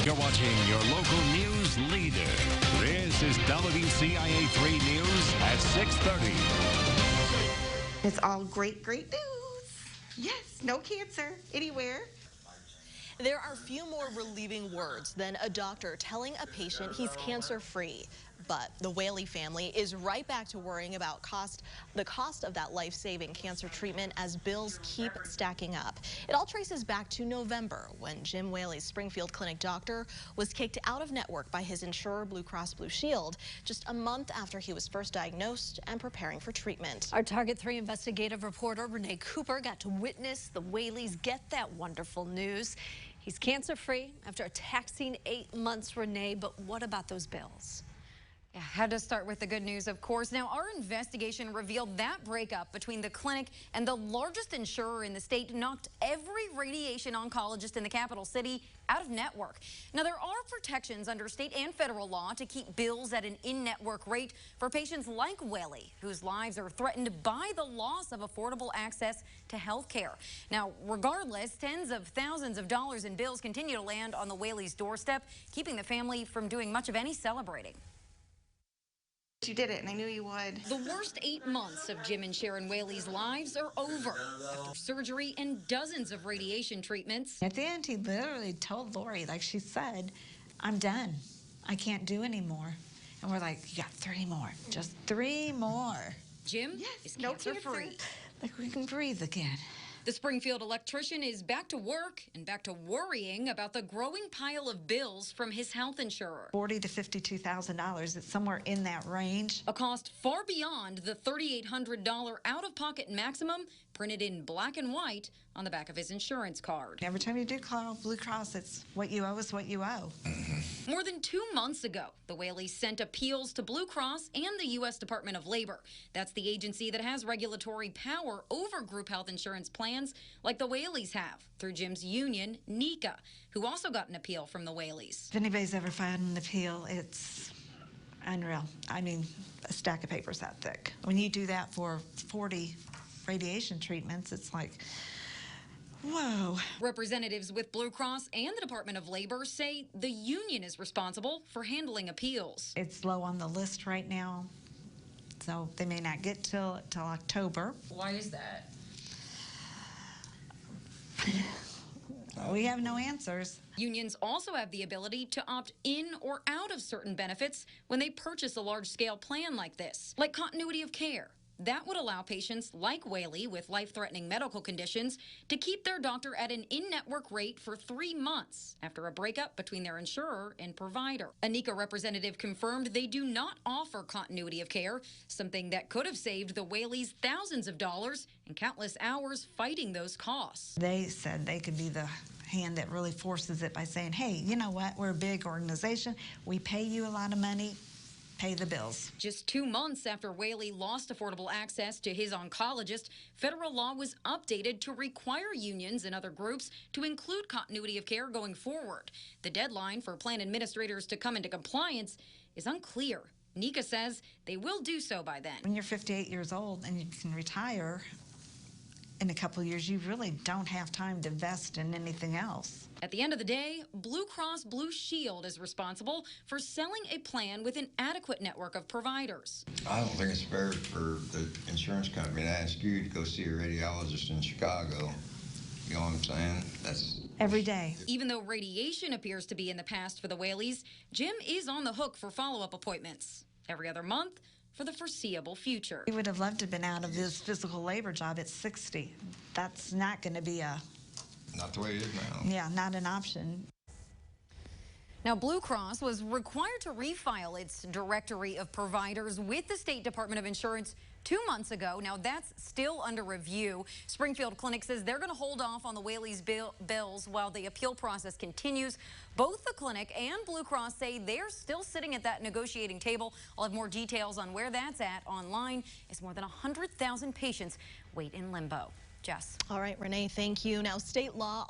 You're watching your local news leader. This is WCIA 3 News at 6:30. It's all great, great news. Yes, no cancer anywhere. There are few more relieving words than a doctor telling a patient he's cancer-free. But the Whaley family is right back to worrying about the cost of that life-saving cancer treatment as bills keep stacking up. It all traces back to November when Jim Whaley's Springfield Clinic doctor was kicked out of network by his insurer Blue Cross Blue Shield just a month after he was first diagnosed and preparing for treatment. Our Target 3 investigative reporter Renee Cooper got to witness the Whaleys get that wonderful news. He's cancer-free after a taxing 8 months, Renee, but what about those bills? Yeah, had to start with the good news, of course. Now, our investigation revealed that breakup between the clinic and the largest insurer in the state knocked every radiation oncologist in the capital city out of network. Now, there are protections under state and federal law to keep bills at an in-network rate for patients like Whaley, whose lives are threatened by the loss of affordable access to health care. Now, regardless, tens of thousands of dollars in bills continue to land on the Whaley's doorstep, keeping the family from doing much of any celebrating. You did it, and I knew you would. The worst 8 months of Jim and Sharon Whaley's lives are over after surgery and dozens of radiation treatments. At the end, he literally told Lori, like she said, I'm done. I can't do anymore. And we're like, you got 3 more, just 3 more. Jim is cancer-free. Like we can breathe again. The Springfield electrician is back to work and back to worrying about the growing pile of bills from his health insurer. $40,000 to $52,000. It's somewhere in that range. A cost far beyond the $3,800 out-of-pocket maximum printed in black and white on the back of his insurance card. Every time you do call Blue Cross, it's what you owe is what you owe. More than 2 months ago, the Whaleys sent appeals to Blue Cross and the U.S. Department of Labor. That's the agency that has regulatory power over group health insurance plans like the Whaleys have through Jim's union, NECA, who also got an appeal from the Whaleys. If anybody's ever filed an appeal, it's unreal. I mean, a stack of papers that thick. When you do that for 40 radiation treatments, it's like, whoa. Representatives with Blue Cross and the Department of Labor say the union is responsible for handling appeals. It's low on the list right now, so they may not get till October. Why is that? We have no answers. Unions also have the ability to opt in or out of certain benefits when they purchase a large-scale plan like this, like continuity of care. That would allow patients like Whaley with life-threatening medical conditions to keep their doctor at an in-network rate for 3 months after a breakup between their insurer and provider. A NECA representative confirmed they do not offer continuity of care, something that could have saved the Whaleys thousands of dollars and countless hours fighting those costs. They said they could be the hand that really forces it by saying, hey, you know what, we're a big organization, we pay you a lot of money, pay the bills. Just 2 months after Whaley lost affordable access to his oncologist, federal law was updated to require unions and other groups to include continuity of care going forward. The deadline for plan administrators to come into compliance is unclear. NECA says they will do so by then. When you're 58 years old and you can retire in a couple of years, you really don't have time to invest in anything else. At the end of the day, Blue Cross Blue Shield is responsible for selling a plan with an adequate network of providers. I don't think it's fair for the insurance company to ask you to go see a radiologist in Chicago. You know what I'm saying? That's every day. Even though radiation appears to be in the past for the Whaleys, Jim is on the hook for follow-up appointments every other month for the foreseeable future. He would have loved to have been out of his physical labor job at 60. That's not going to be not the way it is now. Yeah, not an option. Now, Blue Cross was required to refile its directory of providers with the State Department of Insurance 2 months ago. Now, that's still under review. Springfield Clinic says they're going to hold off on the Whaley's bills while the appeal process continues. Both the clinic and Blue Cross say they're still sitting at that negotiating table. I'll have more details on where that's at online as more than 100,000 patients wait in limbo. Jess. All right, Renee, thank you. Now, state law